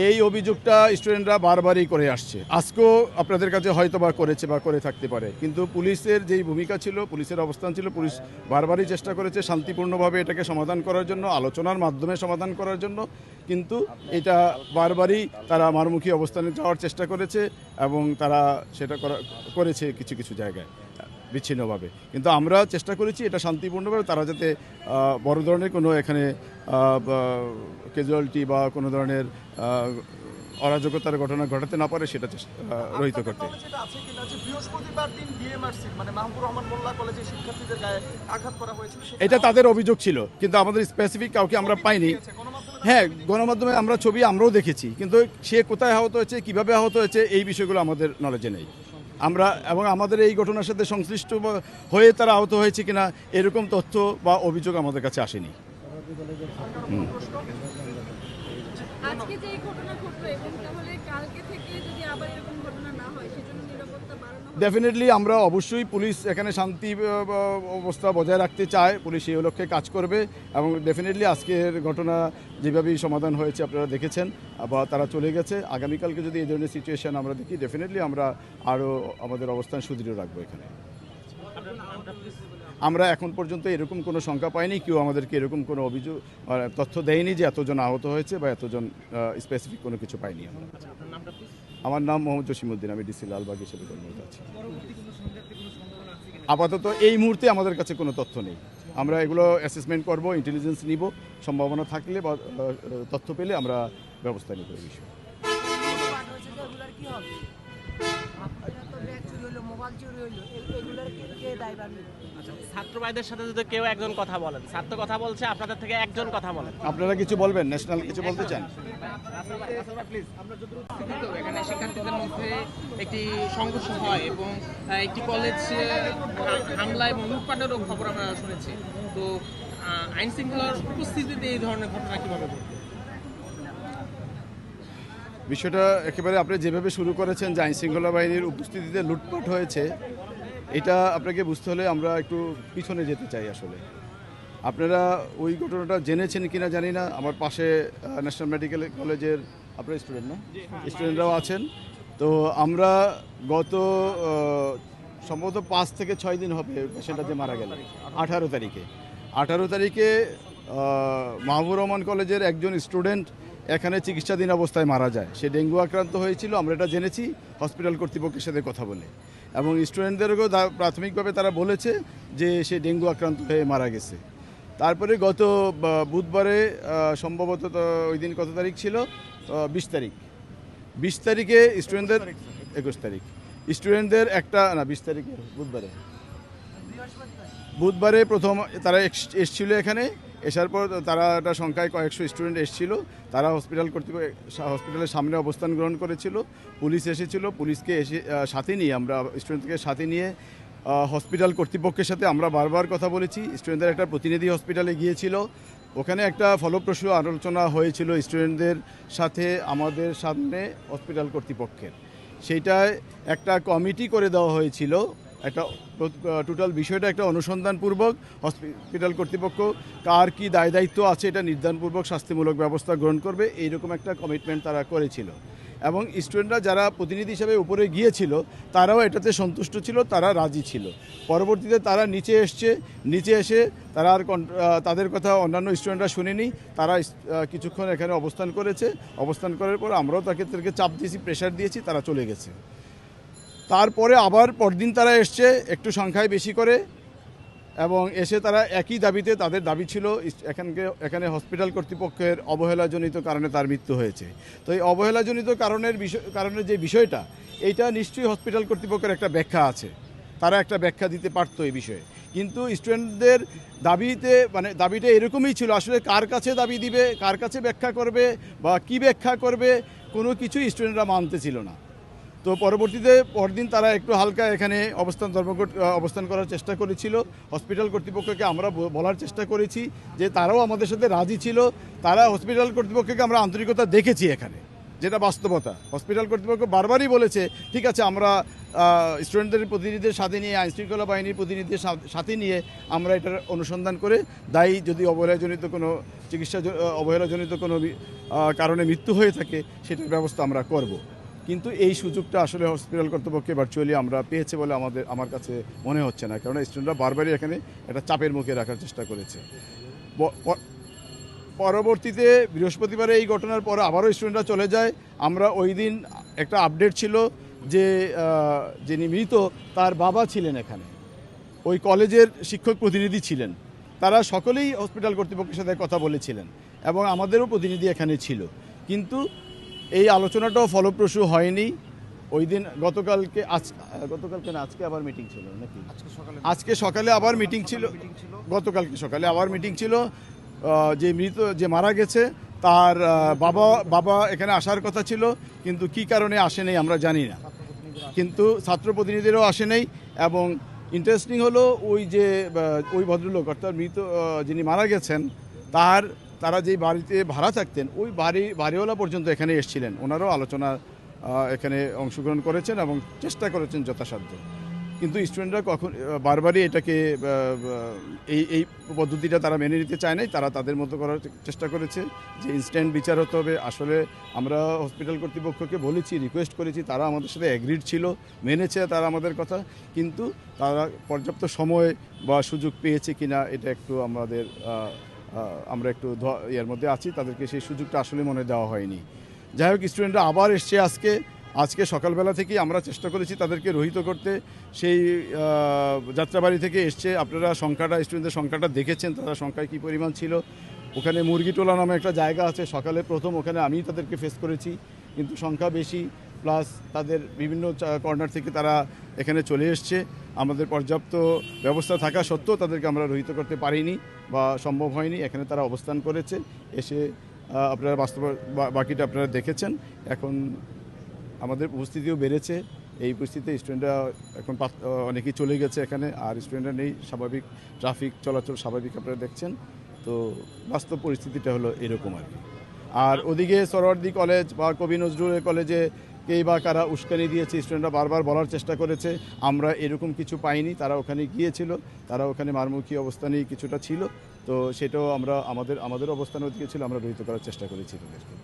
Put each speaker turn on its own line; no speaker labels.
এই অভিযোগটা স্টুডেন্টরা বারবারই করে আসছে। আজকেও আপনাদের কাছে হয়তো বা করেছে বা করে থাকতে পারে, কিন্তু পুলিশের যেই ভূমিকা ছিল, পুলিশের অবস্থান ছিল, পুলিশ বারবারই চেষ্টা করেছে শান্তিপূর্ণভাবে এটাকে সমাধান করার জন্য, আলোচনার মাধ্যমে সমাধান করার জন্য, কিন্তু এটা বারবারই তারা মারমুখী অবস্থানে যাওয়ার চেষ্টা করেছে এবং তারা সেটা করেছে কিছু কিছু জায়গায় বিচ্ছিন্নভাবে। কিন্তু আমরা চেষ্টা করেছি এটা শান্তিপূর্ণভাবে, তারা যাতে বড় ধরনের কোনো এখানে ক্যাজুয়ালিটি বা কোনো ধরনের অরাজকতার ঘটনা ঘটাতে না পারে সেটা রহিত করতে। এটা তাদের অভিযোগ ছিল, কিন্তু আমাদের স্পেসিফিক কাউকে আমরা পাইনি। হ্যাঁ, গণমাধ্যমে আমরা ছবি আমরাও দেখেছি, কিন্তু সে কোথায় আহত হয়েছে, কিভাবে আহত হয়েছে, এই বিষয়গুলো আমাদের নলেজে নেই। আমরা এবং আমাদের এই ঘটনার সাথে সংশ্লিষ্ট হয়ে তারা আহত হয়েছে কিনা এরকম তথ্য বা অভিযোগ আমাদের কাছে আসেনি।
আজকে যে ঘটনা ঘটলো এবং তাহলে কালকে থেকে যদি আবার এরকম ঘটনা না হয় সেজন্য নিরাপত্তা বাড়ানো হবে।
ডেফিনেটলি আমরা অবশ্যই, পুলিশ এখানে শান্তি অবস্থা বজায় রাখতে চায়, পুলিশ এই লক্ষ্যে কাজ করবে এবং ডেফিনেটলি আজকের ঘটনা যেভাবেই সমাধান হয়েছে আপনারা দেখেছেন বা তারা চলে গেছে, আগামীকালকে যদি এই ধরনের সিচুয়েশন আমরা দেখি ডেফিনেটলি আমরা আরও আমাদের অবস্থান সুদৃঢ় রাখবো এখানে। আমরা এখন পর্যন্ত এরকম কোনো সংখ্যা পাইনি, কেউ আমাদেরকে এরকম কোনো অভিযোগ তথ্য দেয়নি যে এতজন আহত হয়েছে বা এতজন স্পেসিফিক কোনো কিছু পাইনি আমরা। আমার নাম মোহাম্মদ জসিমউদ্দিন, আমি ডিসি লালবাগ হিসেবে কর্মরত আছি। আপাতত এই মুহূর্তে আমাদের কাছে কোনো তথ্য নেই, আমরা এগুলো অ্যাসেসমেন্ট করব, ইন্টেলিজেন্স নিব, সম্ভাবনা থাকলে বা তথ্য পেলে আমরা ব্যবস্থা নিব এই বিষয়ে।
ছাত্র ভাইদের সাথে যদি কেউ একজন কথা বলেন, ছাত্র কথা বলছে, আপনাদের থেকে একজন কথা বলেন,
আপনারা কিছু বলবেন, ন্যাশনাল কিছু বলতে চান?
এখানে শিক্ষার্থীদের মধ্যে একটি সংঘর্ষ হয় এবং একটি কলেজ হামলা এবং লুটপাটেরও খবর আমরা শুনেছি। তো আইন শৃঙ্খলার উপস্থিতিতে এই ধরনের ঘটনা কিভাবে ঘটবে?
বিষয়টা একেবারে আপনি যেভাবে শুরু করেছেন যে আইনশৃঙ্খলা বাহিনীর উপস্থিতিতে লুটপাট হয়েছে, এটা আপনাকে বুঝতে হলে আমরা একটু পিছনে যেতে চাই। আসলে আপনারা ওই ঘটনাটা জেনেছেন কিনা জানি না, আমার পাশে ন্যাশনাল মেডিকেল কলেজের আপনার স্টুডেন্ট না, স্টুডেন্টরাও আছেন। তো আমরা গত সম্ভবত 5 থেকে 6 দিন হবে পেশেন্টটা যে মারা গেল 18 তারিখে মাহবুর রহমান কলেজের একজন স্টুডেন্ট এখানে চিকিৎসাধীন অবস্থায় মারা যায়। সে ডেঙ্গু আক্রান্ত হয়েছিল, আমরা এটা জেনেছি হসপিটাল কর্তৃপক্ষের সাথে কথা বলে, এবং স্টুডেন্টদেরকেও প্রাথমিকভাবে তারা বলেছে যে সে ডেঙ্গু আক্রান্ত হয়ে মারা গেছে। তারপরে গত বুধবারে সম্ভবত ওই দিন কত তারিখ ছিল, 20 তারিখে স্টুডেন্টদের 21 তারিখ স্টুডেন্টদের একটা না 20 তারিখে বুধবারে প্রথম তারা এসেছিল এখানে। এসার পর তারা একটা সংখ্যায় কয়েকশো স্টুডেন্ট এসেছিল, তারা হসপিটালের সামনে অবস্থান গ্রহণ করেছিল। পুলিশ এসেছিল, পুলিশকে সাথে নিয়ে আমরা স্টুডেন্টকে সাথে নিয়ে হসপিটাল কর্তৃপক্ষের সাথে আমরা বারবার কথা বলেছি। স্টুডেন্টদের একটা প্রতিনিধি হসপিটালে গিয়েছিল, ওখানে একটা ফলপ্রসূ আলোচনা হয়েছিল স্টুডেন্টদের সাথে আমাদের সামনে হসপিটাল কর্তৃপক্ষের। সেইটায় একটা কমিটি করে দেওয়া হয়েছিল, একটা টোটাল বিষয়টা একটা অনুসন্ধানপূর্বক হসপিটাল কর্তৃপক্ষ কার কী দায় দায়িত্ব আছে এটা নির্ধারণপূর্বক শাস্তিমূলক ব্যবস্থা গ্রহণ করবে, এইরকম একটা কমিটমেন্ট তারা করেছিল। এবং স্টুডেন্টরা যারা প্রতিনিধি হিসেবে উপরে গিয়েছিল তারাও এটাতে সন্তুষ্ট ছিল, তারা রাজি ছিল। পরবর্তীতে তারা নিচে এসে তারা আর তাদের কথা অন্যান্য স্টুডেন্টরা শুনেনি, তারা কিছুক্ষণ এখানে অবস্থান করেছে। অবস্থান করার পর আমরাও তাদেরকে চাপ দিয়েছি, প্রেশার দিয়েছি, তারা চলে গেছে। তারপরে আবার পরদিন তারা এসছে একটু সংখ্যায় বেশি করে, এবং এসে তারা একই দাবিতে, তাদের দাবি ছিল এখানে হসপিটাল কর্তৃপক্ষের অবহেলাজনিত কারণে তার মৃত্যু হয়েছে। তো এই অবহেলাজনিত কারণের যে বিষয়টা, এইটা নিশ্চয়ই হসপিটাল কর্তৃপক্ষের একটা ব্যাখ্যা আছে, তারা একটা ব্যাখ্যা দিতে পারতো এই বিষয়ে। কিন্তু স্টুডেন্টদের দাবিটা এরকমই ছিল, আসলে কার কাছে দাবি দিবে, কার কাছে ব্যাখ্যা করবে বা কী ব্যাখ্যা করবে, কোনো কিছুই স্টুডেন্টরা মানতে ছিল না। তো পরবর্তীতে পরদিন তারা একটু হালকা এখানে অবস্থান করার চেষ্টা করেছিল। হসপিটাল কর্তৃপক্ষকে আমরা বলার চেষ্টা করেছি যে তারাও আমাদের সাথে রাজি ছিল। তারা হসপিটাল কর্তৃপক্ষকে আমরা আন্তরিকতা দেখেছি এখানে, যেটা বাস্তবতা। হসপিটাল কর্তৃপক্ষ বারবারই বলেছে ঠিক আছে আমরা স্টুডেন্টদের প্রতিনিধিদের সাথে নিয়ে আইনশৃঙ্খলা বাহিনীর প্রতিনিধিদের সাথে নিয়ে আমরা এটার অনুসন্ধান করে দায়ী যদি অবহেলাজনিত কোনো অবহেলাজনিত কোনো কারণে মৃত্যু হয়ে থাকে সেটার ব্যবস্থা আমরা করব। কিন্তু এই সুযোগটা আসলে হসপিটাল কর্তৃপক্ষে ভার্চুয়ালি আমরা পেয়েছে বলে আমার কাছে মনে হচ্ছে না, কারণ স্টুডেন্টরা বারবারই এখানে একটা চাপের মুখে রাখার চেষ্টা করেছে। পরবর্তীতে বৃহস্পতিবারে এই ঘটনার পরে আবারও স্টুডেন্টরা চলে যায়। আমরা ওই দিন একটা আপডেট ছিল যে যিনি মৃত তার বাবা ছিলেন এখানে, ওই কলেজের শিক্ষক প্রতিনিধি ছিলেন, তারা সকলেই হসপিটাল কর্তৃপক্ষের সাথে কথা বলেছিলেন এবং আমাদেরও প্রতিনিধি এখানে ছিল। কিন্তু এই আলোচনাটাও ফলপ্রসূ হয়নি। ওই দিন গতকালকে না আজকে আবার মিটিং ছিল নাকি? আজকে সকালে আবার মিটিং ছিল, গতকালকে সকালে আবার মিটিং ছিল। যে মারা গেছে তার বাবা এখানে আসার কথা ছিল, কিন্তু কি কারণে আসেনি আমরা জানি না, কিন্তু ছাত্র প্রতিনিধিরাও আসে নাই। এবং ইন্টারেস্টিং হলো ওই ভদ্রলোক অর্থাৎ মৃত যিনি মারা গেছেন তারা যেই বাড়িতে ভাড়া থাকতেন ওই বাড়িওয়ালা পর্যন্ত এখানে এসেছিলেন, ওনারাও আলোচনা এখানে অংশগ্রহণ করেছেন এবং চেষ্টা করেছেন যথাসাধ্য। কিন্তু স্টুডেন্টরা বারবারই এটাকে এই পদ্ধতিটা তারা মেনে নিতে চায় নাই। তারা তাদের মতো করার চেষ্টা করেছে যে ইনস্ট্যান্ট বিচার হতে হবে। আসলে আমরা হসপিটাল কর্তৃপক্ষকে বলেছি, রিকোয়েস্ট করেছি, তারা আমাদের সাথে অ্যাগ্রিড ছিল, মেনেছে তারা আমাদের কথা, কিন্তু তারা পর্যাপ্ত সময় বা সুযোগ পেয়েছে কিনা এটা একটু আমরা একটু এর মধ্যে আছি, তাদেরকে সেই সুযোগটা আসলে মনে দেওয়া হয়নি। যাই হোক, স্টুডেন্টরা আবার এসছে আজকে সকালবেলা থেকেই আমরা চেষ্টা করেছি তাদেরকে রহিত করতে। সেই যাত্রাবাড়ি থেকে এসছে, আপনারা স্টুডেন্টদের সংখ্যাটা দেখেছেন, তারা সংখ্যায় কী পরিমাণ ছিল। ওখানে মুরগিটোলা নামে একটা জায়গা আছে, সকালে প্রথম ওখানে আমি তাদেরকে ফেস করেছি, কিন্তু সংখ্যা বেশি, প্লাস তাদের বিভিন্ন কর্নার থেকে তারা এখানে চলে এসছে। আমাদের পর্যাপ্ত ব্যবস্থা থাকা সত্ত্বেও তাদেরকে আমরা রহিত করতে পারিনি বা সম্ভব হয়নি। এখানে তারা অবস্থান করেছে, এসে আপনারা বাকিটা আপনারা দেখেছেন। এখন আমাদের উপস্থিতিও বেড়েছে। এই পরিস্থিতিতে স্টুডেন্টরা এখন অনেকেই চলে গেছে এখানে, আর স্টুডেন্টরা নেই, স্বাভাবিক ট্রাফিক চলাচল স্বাভাবিক আপনারা দেখছেন। তো বাস্তব পরিস্থিতিটা হলো এরকম আর কি। আর ওদিকে সরোয়ার্দী কলেজ বা কবি নজরুল কলেজে কেই বা কারা উস্কানি দিয়েছে, স্টুডেন্টরা বারবার বলার চেষ্টা করেছে আমরা এরকম কিছু পাইনি। তারা ওখানে গিয়েছিল, তারা ওখানে মারমুখী অবস্থানেই কিছুটা ছিল, তো সেটাও আমরা আমাদের অবস্থানের দিকে ছিল, আমরা রহিত করার চেষ্টা করেছি তাদেরকে।